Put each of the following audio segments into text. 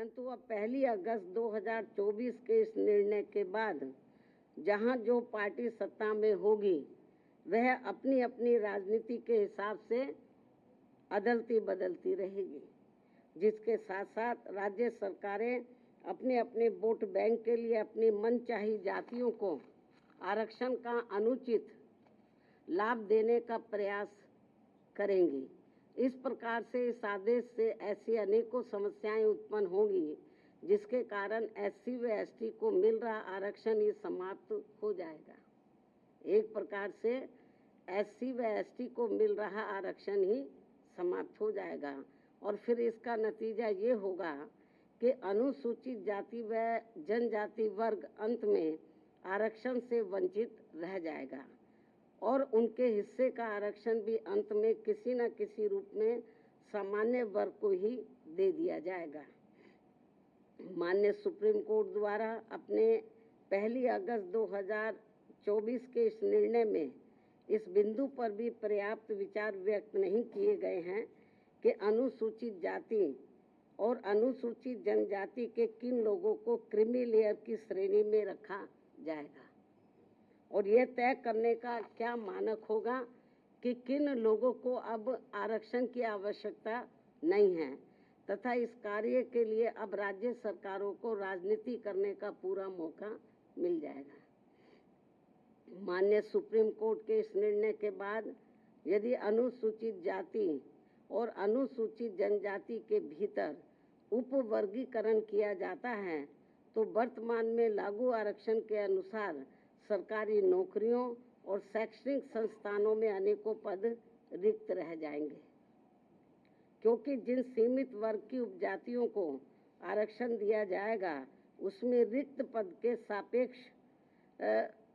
परंतु अब 1 अगस्त 2024 के इस निर्णय के बाद जहां जो पार्टी सत्ता में होगी वह अपनी अपनी राजनीति के हिसाब से अदलती बदलती रहेगी, जिसके साथ साथ राज्य सरकारें अपने अपने वोट बैंक के लिए अपनी मनचाही जातियों को आरक्षण का अनुचित लाभ देने का प्रयास करेंगी। इस प्रकार से इस आदेश से ऐसी अनेकों समस्याएं उत्पन्न होंगी जिसके कारण एससी व एसटी को मिल रहा आरक्षण ये समाप्त हो जाएगा। एक प्रकार से एससी व एसटी को मिल रहा आरक्षण ही समाप्त हो जाएगा और फिर इसका नतीजा ये होगा कि अनुसूचित जाति व जनजाति वर्ग अंत में आरक्षण से वंचित रह जाएगा और उनके हिस्से का आरक्षण भी अंत में किसी न किसी रूप में सामान्य वर्ग को ही दे दिया जाएगा। माननीय सुप्रीम कोर्ट द्वारा अपने 1 अगस्त 2024 के इस निर्णय में इस बिंदु पर भी पर्याप्त विचार व्यक्त नहीं किए गए हैं कि अनुसूचित जाति और अनुसूचित जनजाति के किन लोगों को क्रीमी लेयर की श्रेणी में रखा जाएगा और यह तय करने का क्या मानक होगा कि किन लोगों को अब आरक्षण की आवश्यकता नहीं है तथा इस कार्य के लिए अब राज्य सरकारों को राजनीति करने का पूरा मौका मिल जाएगा। माननीय सुप्रीम कोर्ट के इस निर्णय के बाद यदि अनुसूचित जाति और अनुसूचित जनजाति के भीतर उपवर्गीकरण किया जाता है तो वर्तमान में लागू आरक्षण के अनुसार सरकारी नौकरियों और शैक्षणिक संस्थानों में अनेकों पद रिक्त रह जाएंगे, क्योंकि जिन सीमित वर्ग की उपजातियों को आरक्षण दिया जाएगा उसमें रिक्त पद के सापेक्ष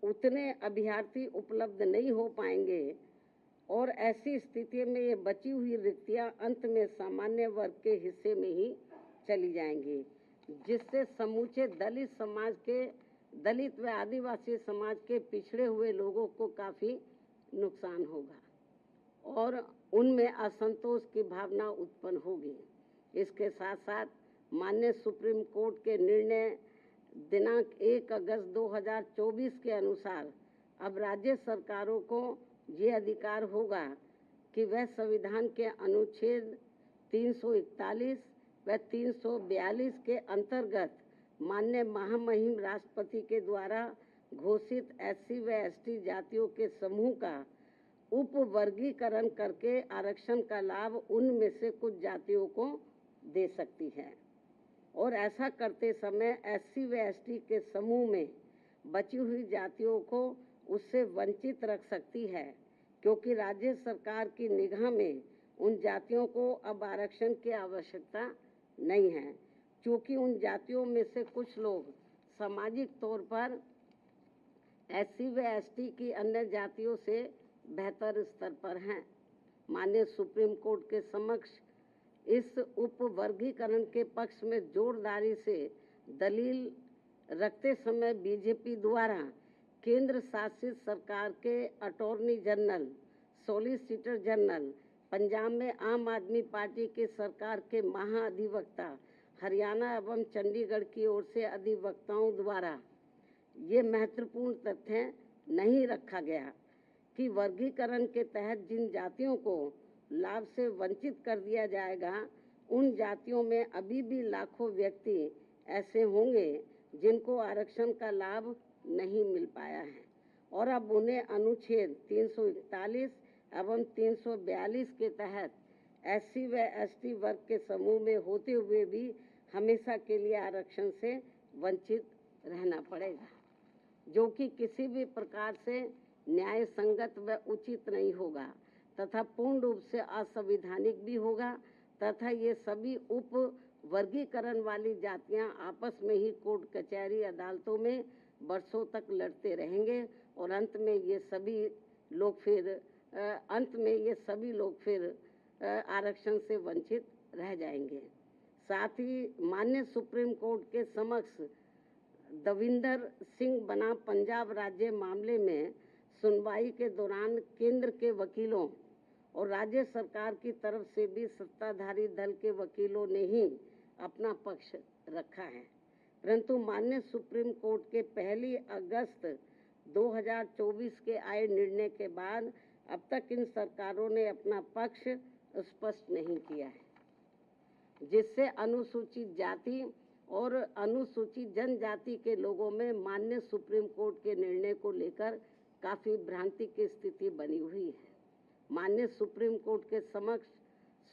उतने अभ्यर्थी उपलब्ध नहीं हो पाएंगे और ऐसी स्थिति में ये बची हुई रिक्तियां अंत में सामान्य वर्ग के हिस्से में ही चली जाएंगी, जिससे समूचे दलित समाज के दलित व आदिवासी समाज के पिछड़े हुए लोगों को काफी नुकसान होगा और उनमें असंतोष की भावना उत्पन्न होगी। इसके साथ साथ माननीय सुप्रीम कोर्ट के निर्णय दिनांक 1 अगस्त 2024 के अनुसार अब राज्य सरकारों को ये अधिकार होगा कि वह संविधान के अनुच्छेद 341 व 342 के अंतर्गत माननीय महामहिम राष्ट्रपति के द्वारा घोषित एससी व एसटी जातियों के समूह का उपवर्गीकरण करके आरक्षण का लाभ उनमें से कुछ जातियों को दे सकती है और ऐसा करते समय एससी व एसटी के समूह में बची हुई जातियों को उससे वंचित रख सकती है, क्योंकि राज्य सरकार की निगाह में उन जातियों को अब आरक्षण की आवश्यकता नहीं है, क्योंकि उन जातियों में से कुछ लोग सामाजिक तौर पर एससी व एसटी की अन्य जातियों से बेहतर स्तर पर हैं। माननीय सुप्रीम कोर्ट के समक्ष इस उपवर्गीकरण के पक्ष में जोरदारी से दलील रखते समय बीजेपी द्वारा केंद्र शासित सरकार के attorney general, solicitor general, Punjab में आम आदमी पार्टी की सरकार के महाअधिवक्ता, हरियाणा एवं चंडीगढ़ की ओर से अधिवक्ताओं द्वारा ये महत्वपूर्ण तथ्य नहीं रखा गया कि वर्गीकरण के तहत जिन जातियों को लाभ से वंचित कर दिया जाएगा उन जातियों में अभी भी लाखों व्यक्ति ऐसे होंगे जिनको आरक्षण का लाभ नहीं मिल पाया है और अब उन्हें अनुच्छेद 341 एवं 342 के तहत एससी व एसटी वर्ग के समूह में होते हुए भी हमेशा के लिए आरक्षण से वंचित रहना पड़ेगा, जो कि किसी भी प्रकार से न्याय संगत व उचित नहीं होगा तथा पूर्ण रूप से असंवैधानिक भी होगा तथा ये सभी उप वर्गीकरण वाली जातियां आपस में ही कोर्ट कचहरी अदालतों में वर्षों तक लड़ते रहेंगे और अंत में ये सभी लोग फिर आरक्षण से वंचित रह जाएंगे। साथ ही माननीय सुप्रीम कोर्ट के समक्ष दविंदर सिंह बनाम पंजाब राज्य मामले में सुनवाई के दौरान केंद्र के वकीलों और राज्य सरकार की तरफ से भी सत्ताधारी दल के वकीलों ने ही अपना पक्ष रखा है, परंतु माननीय सुप्रीम कोर्ट के 1 अगस्त 2024 के आए निर्णय के बाद अब तक इन सरकारों ने अपना पक्ष स्पष्ट नहीं किया है, जिससे अनुसूचित जाति और अनुसूचित जनजाति के लोगों में माननीय सुप्रीम कोर्ट के निर्णय को लेकर काफी भ्रांति की स्थिति बनी हुई है। माननीय सुप्रीम कोर्ट के समक्ष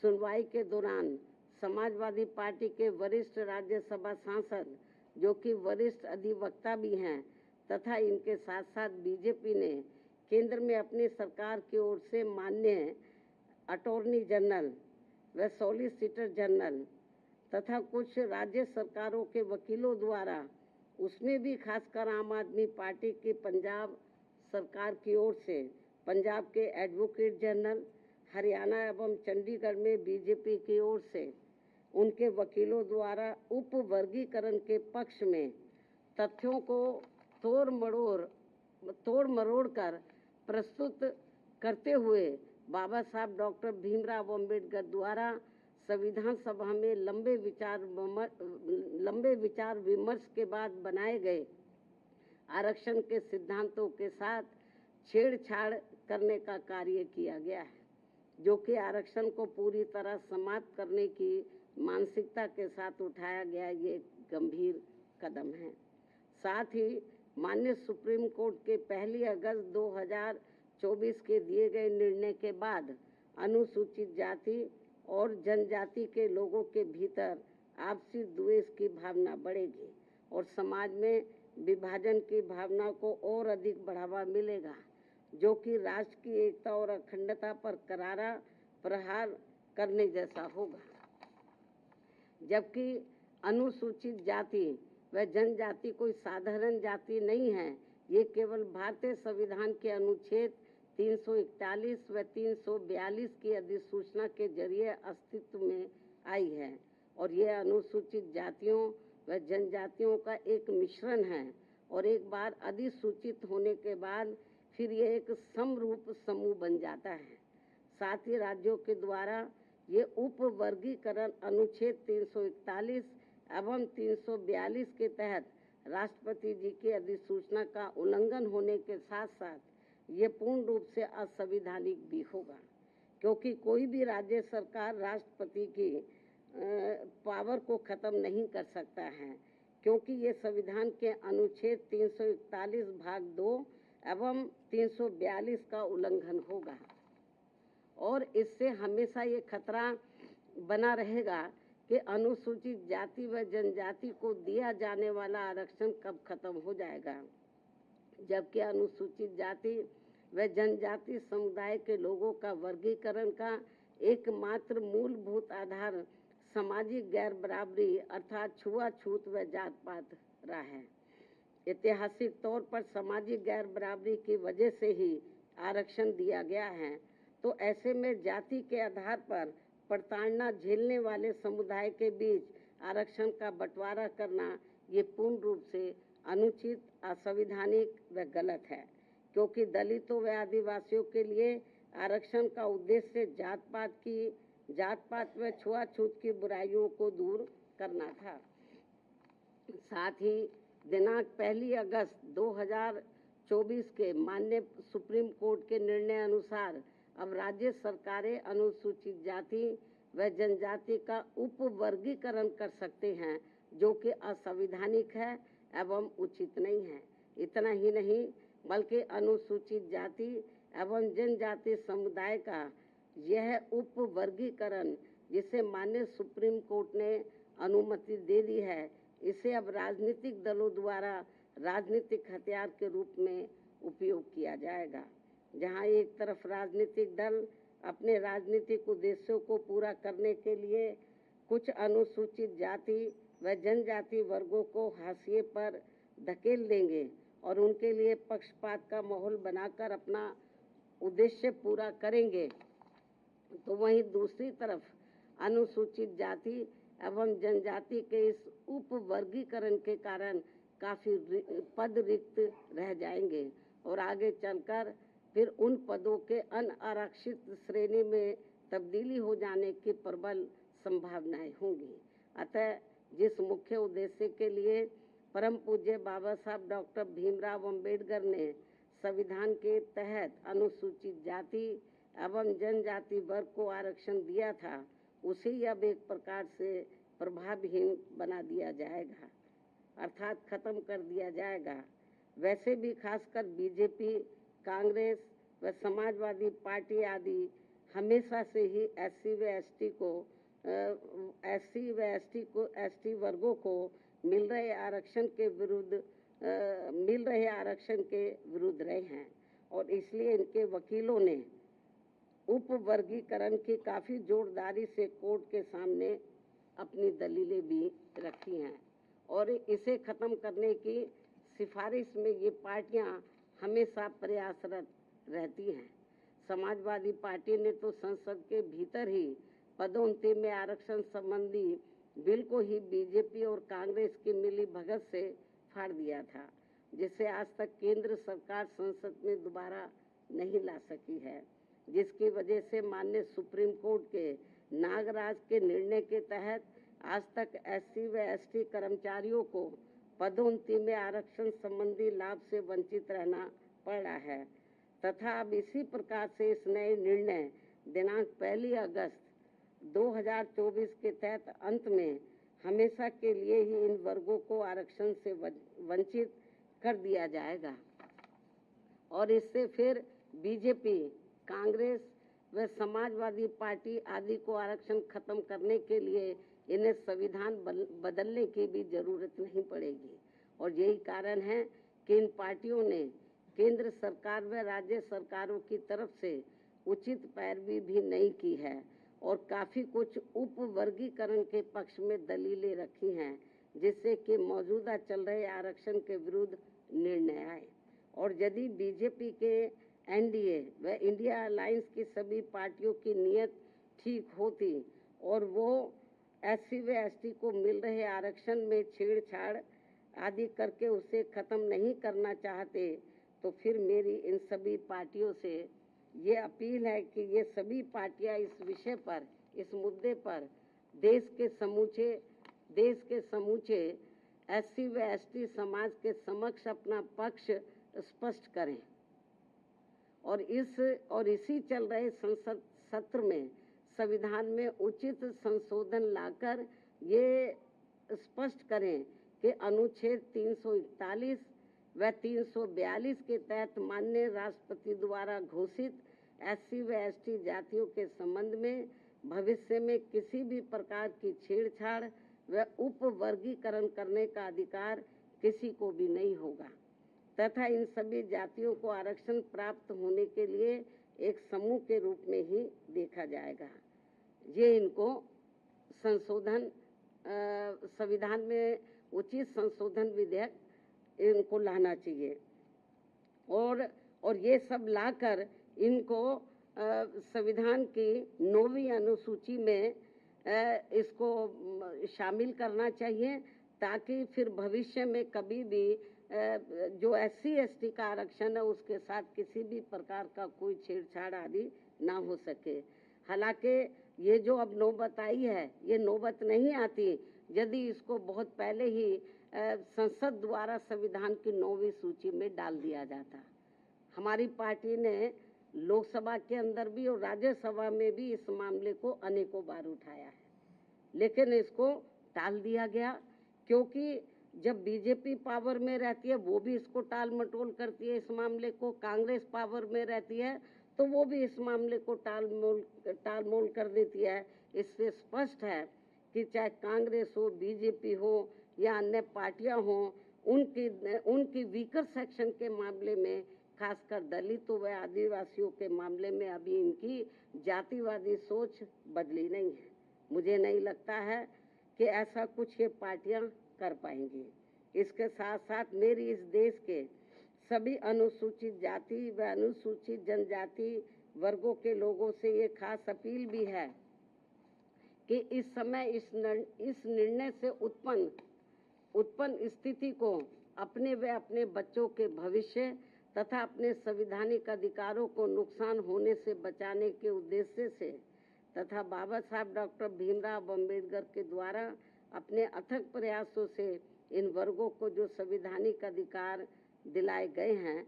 सुनवाई के दौरान समाजवादी पार्टी के वरिष्ठ राज्यसभा सांसद, जो कि वरिष्ठ अधिवक्ता भी हैं, तथा इनके साथ साथ बीजेपी ने केंद्र में अपनी सरकार की ओर से माननीय अटॉर्नी जनरल व सॉलिसिटर जनरल तथा कुछ राज्य सरकारों के वकीलों द्वारा, उसमें भी खासकर आम आदमी पार्टी की पंजाब सरकार की ओर से पंजाब के एडवोकेट जनरल, हरियाणा एवं चंडीगढ़ में बीजेपी की ओर से उनके वकीलों द्वारा उप वर्गीकरण के पक्ष में तथ्यों को तोड़ मरोड़ कर प्रस्तुत करते हुए बाबा साहब डॉक्टर भीमराव अम्बेडकर द्वारा संविधान सभा में लंबे विचार विमर्श के बाद बनाए गए आरक्षण के सिद्धांतों के साथ छेड़छाड़ करने का कार्य किया गया है, जो कि आरक्षण को पूरी तरह समाप्त करने की मानसिकता के साथ उठाया गया ये गंभीर कदम है। साथ ही माननीय सुप्रीम कोर्ट के 1 अगस्त 2024 के दिए गए निर्णय के बाद अनुसूचित जाति और जनजाति के लोगों के भीतर आपसी द्वेष की भावना बढ़ेगी और समाज में विभाजन की भावना को और अधिक बढ़ावा मिलेगा, जो कि राष्ट्र की एकता और अखंडता पर करारा प्रहार करने जैसा होगा। जबकि अनुसूचित जाति व जनजाति कोई साधारण जाति नहीं है, ये केवल भारतीय संविधान के अनुच्छेद 341 व 342 की अधिसूचना के जरिए अस्तित्व में आई है और यह अनुसूचित जातियों व जनजातियों का एक मिश्रण है और एक बार अधिसूचित होने के बाद फिर यह एक समरूप समूह बन जाता है। साथ ही राज्यों के द्वारा ये उप वर्गीकरण अनुच्छेद 341 एवं 342 के तहत राष्ट्रपति जी की अधिसूचना का उल्लंघन होने के साथ साथ ये पूर्ण रूप से असंवैधानिक भी होगा, क्योंकि कोई भी राज्य सरकार राष्ट्रपति की पावर को खत्म नहीं कर सकता है, क्योंकि ये संविधान के अनुच्छेद 341 भाग 2 एवं 342 का उल्लंघन होगा और इससे हमेशा ये खतरा बना रहेगा कि अनुसूचित जाति व जनजाति को दिया जाने वाला आरक्षण कब खत्म हो जाएगा, जबकि अनुसूचित जाति व जनजाति समुदाय के लोगों का वर्गीकरण का एकमात्र मूलभूत आधार सामाजिक गैर बराबरी अर्थात छुआछूत व जात पात रहा है। ऐतिहासिक तौर पर सामाजिक गैर बराबरी की वजह से ही आरक्षण दिया गया है, तो ऐसे में जाति के आधार पर प्रताड़ना झेलने वाले समुदाय के बीच आरक्षण का बंटवारा करना ये पूर्ण रूप से अनुचित, असंवैधानिक व गलत है, क्योंकि दलितों व आदिवासियों के लिए आरक्षण का उद्देश्य जात पात व छुआछूत की बुराइयों को दूर करना था। साथ ही दिनांक 1 अगस्त 2024 के माननीय सुप्रीम कोर्ट के निर्णय अनुसार अब राज्य सरकारें अनुसूचित जाति व जनजाति का उप वर्गीकरण कर सकते हैं, जो कि असंवैधानिक है एवं उचित नहीं है। इतना ही नहीं बल्कि अनुसूचित जाति एवं जनजाति समुदाय का यह उप वर्गीकरण, जिसे माननीय सुप्रीम कोर्ट ने अनुमति दे दी है, इसे अब राजनीतिक दलों द्वारा राजनीतिक हथियार के रूप में उपयोग किया जाएगा। जहां एक तरफ राजनीतिक दल अपने राजनीतिक उद्देश्यों को पूरा करने के लिए कुछ अनुसूचित जाति व जनजाति वर्गों को हाशिए पर धकेल देंगे और उनके लिए पक्षपात का माहौल बनाकर अपना उद्देश्य पूरा करेंगे, तो वहीं दूसरी तरफ अनुसूचित जाति एवं जनजाति के इस उप वर्गीकरण के कारण काफी पद रिक्त रह जाएंगे और आगे चलकर फिर उन पदों के अनारक्षित श्रेणी में तब्दीली हो जाने की प्रबल संभावनाएं होंगी। अतः जिस मुख्य उद्देश्य के लिए परम पूज्य बाबा साहब डॉक्टर भीमराव अंबेडकर ने संविधान के तहत अनुसूचित जाति एवं जनजाति वर्ग को आरक्षण दिया था, उसे अब एक प्रकार से प्रभावहीन बना दिया जाएगा, अर्थात खत्म कर दिया जाएगा। वैसे भी खासकर बीजेपी, कांग्रेस व समाजवादी पार्टी आदि हमेशा से ही एसटी वर्गों को मिल रहे आरक्षण के विरुद्ध रहे हैं और इसलिए इनके वकीलों ने उपवर्गीकरण की काफी जोरदारी से कोर्ट के सामने अपनी दलीलें भी रखी हैं और इसे खत्म करने की सिफारिश में ये पार्टियां हमेशा प्रयासरत रहती हैं। समाजवादी पार्टी ने तो संसद के भीतर ही पदोन्नति में आरक्षण संबंधी बिल को ही बीजेपी और कांग्रेस की मिली भगत से फाड़ दिया था, जिसे आज तक केंद्र सरकार संसद में दोबारा नहीं ला सकी है, जिसकी वजह से माननीय सुप्रीम कोर्ट के नागराज के निर्णय के तहत आज तक एससी व एसटी कर्मचारियों को पदोन्नति में आरक्षण संबंधी लाभ से वंचित रहना पड़ रहा है तथा अब इसी प्रकार से इस नए निर्णय दिनांक 1 अगस्त 2024 के तहत अंत में हमेशा के लिए ही इन वर्गों को आरक्षण से वंचित कर दिया जाएगा और इससे फिर बीजेपी, कांग्रेस व समाजवादी पार्टी आदि को आरक्षण खत्म करने के लिए इन्हें संविधान बदलने की भी जरूरत नहीं पड़ेगी। और यही कारण है कि इन पार्टियों ने केंद्र सरकार व राज्य सरकारों की तरफ से उचित पैरवी भी नहीं की है और काफी कुछ उपवर्गीकरण के पक्ष में दलीलें रखी हैं, जिससे कि मौजूदा चल रहे आरक्षण के विरुद्ध निर्णय आए। और यदि बीजेपी के एनडीए व इंडिया अलायंस की सभी पार्टियों की नीयत ठीक होती और वो एससी व एसटी को मिल रहे आरक्षण में छेड़छाड़ आदि करके उसे खत्म नहीं करना चाहते, तो फिर मेरी इन सभी पार्टियों से ये अपील है कि ये सभी पार्टियां इस विषय पर, इस मुद्दे पर देश के समूचे एससी व एसटी समाज के समक्ष अपना पक्ष स्पष्ट करें और इसी चल रहे संसद सत्र में संविधान में उचित संशोधन लाकर ये स्पष्ट करें कि अनुच्छेद 341 व 342 के तहत माननीय राष्ट्रपति द्वारा घोषित एससी व एसटी जातियों के संबंध में भविष्य में किसी भी प्रकार की छेड़छाड़ व उपवर्गीकरण करने का अधिकार किसी को भी नहीं होगा तथा इन सभी जातियों को आरक्षण प्राप्त होने के लिए एक समूह के रूप में ही देखा जाएगा। ये इनको संशोधन संविधान में उचित संशोधन विधेयक इनको लाना चाहिए और ये सब लाकर इनको संविधान की 9वीं अनुसूची में इसको शामिल करना चाहिए ताकि फिर भविष्य में कभी भी जो एससी एसटी का आरक्षण है उसके साथ किसी भी प्रकार का कोई छेड़छाड़ आदि ना हो सके। हालांकि ये जो अब नौबत आई है, ये नौबत नहीं आती यदि इसको बहुत पहले ही संसद द्वारा संविधान की 9वीं सूची में डाल दिया जाता। हमारी पार्टी ने लोकसभा के अंदर भी और राज्यसभा में भी इस मामले को अनेकों बार उठाया है, लेकिन इसको टाल दिया गया क्योंकि जब बीजेपी पावर में रहती है वो भी इसको टाल मटोल करती है। इस मामले को कांग्रेस पावर में रहती है तो वो भी इस मामले को टाल मोल कर देती है। इससे स्पष्ट है कि चाहे कांग्रेस हो, बीजेपी हो या अन्य पार्टियां हो, उनकी वीकर सेक्शन के मामले में, खासकर दलितों व आदिवासियों के मामले में अभी इनकी जातिवादी सोच बदली नहीं है। मुझे नहीं लगता है कि ऐसा कुछ ये पार्टियां कर पाएंगी। इसके साथ साथ मेरी इस देश के सभी अनुसूचित जाति व अनुसूचित जनजाति वर्गों के लोगों से ये खास अपील भी है कि इस समय इस निर्णय से उत्पन्न स्थिति को अपने व अपने बच्चों के भविष्य तथा अपने संवैधानिक अधिकारों को नुकसान होने से बचाने के उद्देश्य से तथा बाबा साहब डॉक्टर भीमराव अंबेडकर के द्वारा अपने अथक प्रयासों से इन वर्गों को जो संवैधानिक अधिकार दिलाए गए हैं,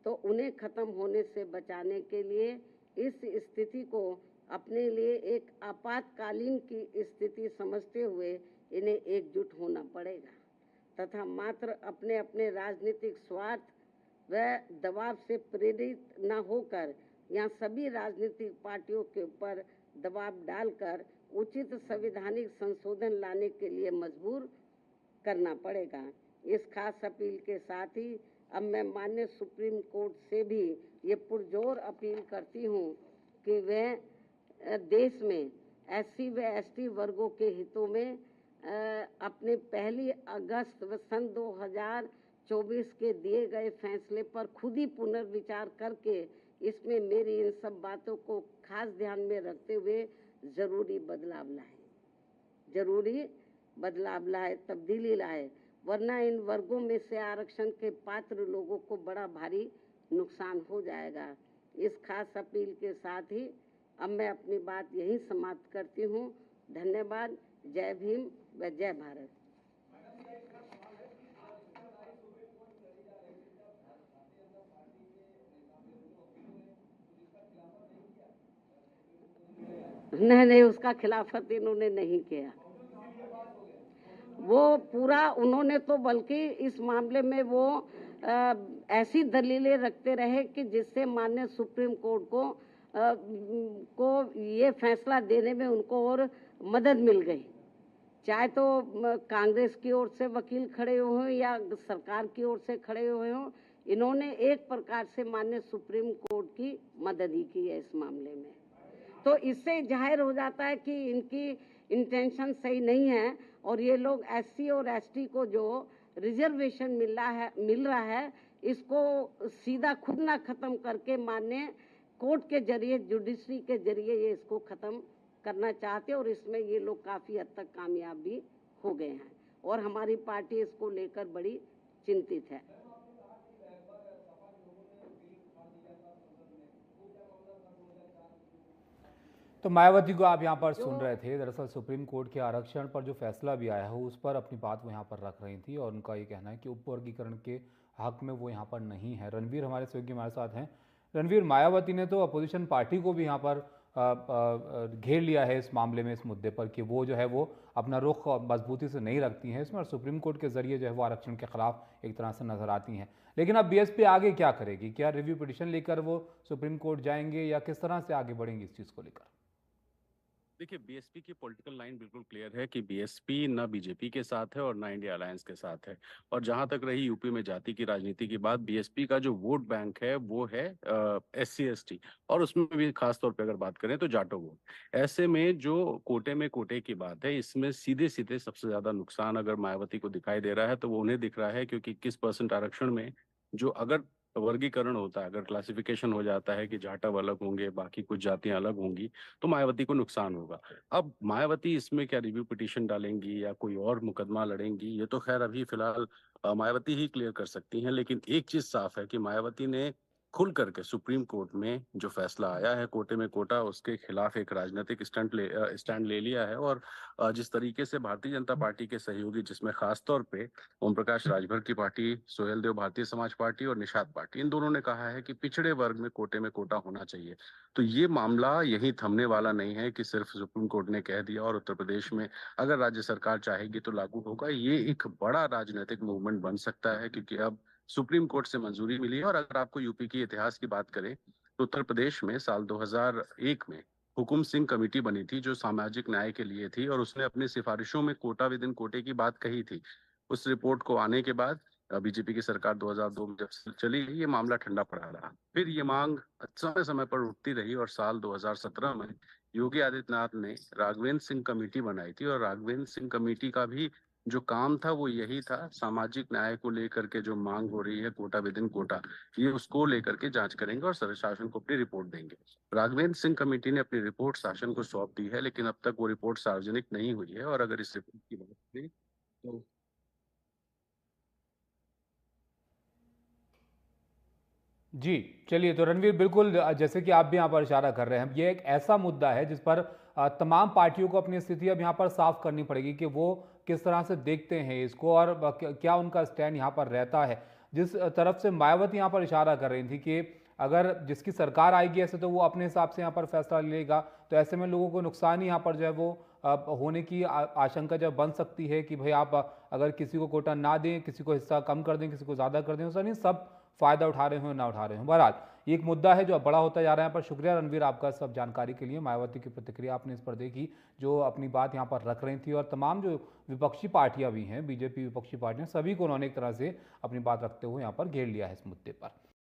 तो उन्हें खत्म होने से बचाने के लिए इस स्थिति को अपने लिए एक आपातकालीन की स्थिति समझते हुए इन्हें एकजुट होना पड़ेगा तथा मात्र अपने अपने राजनीतिक स्वार्थ व दबाव से प्रेरित न होकर यहाँ सभी राजनीतिक पार्टियों के ऊपर दबाव डालकर उचित संवैधानिक संशोधन लाने के लिए मजबूर करना पड़ेगा। इस खास अपील के साथ ही अब मैं माननीय सुप्रीम कोर्ट से भी ये पुरजोर अपील करती हूँ कि वह देश में SC व ST वर्गों के हितों में अपने 1 अगस्त सन 2024 के दिए गए फैसले पर खुद ही पुनर्विचार करके इसमें मेरी इन सब बातों को खास ध्यान में रखते हुए जरूरी बदलाव लाए, तब्दीली लाए, वरना इन वर्गों में से आरक्षण के पात्र लोगों को बड़ा भारी नुकसान हो जाएगा। इस खास अपील के साथ ही अब मैं अपनी बात यहीं समाप्त करती हूँ। धन्यवाद। जय भीम व जय भारत। नहीं, उसका खिलाफत इन्होंने नहीं किया। वो पूरा उन्होंने तो बल्कि इस मामले में वो ऐसी दलीलें रखते रहे कि जिससे माननीय सुप्रीम कोर्ट को ये फैसला देने में उनको और मदद मिल गई। चाहे तो कांग्रेस की ओर से वकील खड़े हुए हों या सरकार की ओर से खड़े हुए हों, इन्होंने एक प्रकार से माननीय सुप्रीम कोर्ट की मदद ही की है इस मामले में। तो इससे जाहिर हो जाता है कि इनकी इंटेंशन सही नहीं है और ये लोग SC और ST को जो रिजर्वेशन मिल रहा है इसको सीधा खुद ना खत्म करके माननीय कोर्ट के जरिए, जुडिशरी के जरिए ये इसको खत्म करना चाहते हैं और इसमें ये लोग काफी हद तक कामयाब भी हो गए हैं और हमारी पार्टी इसको लेकर बड़ी चिंतित है। तो मायावती को आप यहाँ पर सुन रहे थे। दरअसल सुप्रीम कोर्ट के आरक्षण पर जो फैसला भी आया है उस पर अपनी बात वो यहाँ पर रख रही थी और उनका ये कहना है कि उपवर्गीकरण के हक में वो यहाँ पर नहीं है। रणवीर हमारे सहयोगी हमारे साथ हैं। रणवीर, मायावती ने तो अपोजिशन पार्टी को भी यहाँ पर घेर लिया है इस मामले में, इस मुद्दे पर कि वो जो है वो अपना रुख मजबूती से नहीं रखती हैं इसमें और सुप्रीम कोर्ट के जरिए जो है वो आरक्षण के खिलाफ एक तरह से नजर आती हैं। लेकिन अब BSP आगे क्या करेगी? क्या रिव्यू पिटिशन लेकर वो सुप्रीम कोर्ट जाएंगे या किस तरह से आगे बढ़ेंगे इस चीज़ को लेकर? देखिए, BSP की पॉलिटिकल लाइन बिल्कुल क्लियर है कि BSP ना BJP के साथ है और ना इंडिया अलायंस के साथ है। और जहां तक रही यूपी में जाति की राजनीति की बात, BSP का जो वोट बैंक है वो है SC ST और उसमें भी खास तौर पे अगर बात करें तो जाटो वोट। ऐसे में जो कोटे की बात है, इसमें सीधे सीधे सबसे ज्यादा नुकसान अगर मायावती को दिखाई दे रहा है तो वो उन्हें दिख रहा है, क्योंकि 21% आरक्षण में जो अगर वर्गीकरण होता है, अगर क्लासिफिकेशन हो जाता है कि जाटव अलग होंगे, बाकी कुछ जातियां अलग होंगी, तो मायावती को नुकसान होगा। अब मायावती इसमें क्या रिव्यू पिटीशन डालेंगी या कोई और मुकदमा लड़ेंगी, ये तो खैर अभी फिलहाल मायावती ही क्लियर कर सकती हैं। लेकिन एक चीज साफ है कि मायावती ने खुल करके सुप्रीम कोर्ट में जो फैसला आया है कोटे में कोटा, उसके खिलाफ एक राजनीतिक स्टैंड ले लिया है। और जिस तरीके से भारतीय जनता पार्टी के सहयोगी, जिसमें खास तौर पे ओम प्रकाश राजभर की पार्टी, सोहेल देव भारतीय समाज पार्टी और निषाद पार्टी, इन दोनों ने कहा है कि पिछड़े वर्ग में कोटा होना चाहिए। तो ये मामला यही थमने वाला नहीं है कि सिर्फ सुप्रीम कोर्ट ने कह दिया और उत्तर प्रदेश में अगर राज्य सरकार चाहेगी तो लागू होगा। ये एक बड़ा राजनीतिक मूवमेंट बन सकता है, क्योंकि अब सुप्रीम कोर्ट से मंजूरी मिली है। और अगर आपको यूपी की इतिहास की बात करें तो उत्तर प्रदेश में साल 2001 में हुकुम सिंह कमेटी बनी थी जो सामाजिक न्याय के लिए थी और उसने अपनी सिफारिशों में कोटा विद इन कोटे की बात कही थी। उस रिपोर्ट को आने के बाद बीजेपी की सरकार 2002 में जब चली, ये मामला ठंडा पड़ा रहा। फिर ये मांग समय समय पर उठती रही और साल 2017 में योगी आदित्यनाथ ने राघवेंद्र सिंह कमेटी बनाई थी और राघवेंद्र सिंह कमेटी का भी जो काम था वो यही था, सामाजिक न्याय को लेकर के जो मांग हो रही है कोटा विद इन कोटा, ये उसको लेकर के जांच करेंगे और शासन को अपनी रिपोर्ट देंगे। राघवेंद्र सिंह कमेटी ने अपनी रिपोर्ट शासन को सौंप दी है, लेकिन अब तक वो रिपोर्ट सार्वजनिक नहीं हुई है। और अगर इस रिपोर्ट की बात करें तो जी चलिए, तो रणवीर बिल्कुल जैसे कि आप भी यहाँ पर इशारा कर रहे हैं, ये एक ऐसा मुद्दा है जिस पर तमाम पार्टियों को अपनी स्थिति अब यहाँ पर साफ करनी पड़ेगी कि वो किस तरह से देखते हैं इसको और क्या उनका स्टैंड यहाँ पर रहता है। जिस तरफ से मायावती यहाँ पर इशारा कर रही थी कि अगर जिसकी सरकार आएगी ऐसे तो वो अपने हिसाब से यहाँ पर फैसला लेगा, तो ऐसे में लोगों को नुकसान ही यहाँ पर जो है वो होने की आशंका जब बन सकती है कि भाई आप अगर किसी को कोटा ना दें, किसी को हिस्सा कम कर दें, किसी को ज़्यादा कर दें, उसका नहीं सब फायदा उठा रहे हो ना उठा रहे हो। बहरहाल ये एक मुद्दा है जो अब बड़ा होता जा रहा है। पर शुक्रिया रणवीर आपका सब जानकारी के लिए। मायावती की प्रतिक्रिया आपने इस पर देखी, जो अपनी बात यहाँ पर रख रही थी और तमाम जो विपक्षी पार्टियां भी हैं, बीजेपी विपक्षी पार्टियां, सभी को उन्होंने एक तरह से अपनी बात रखते हुए यहाँ पर घेर लिया है इस मुद्दे पर।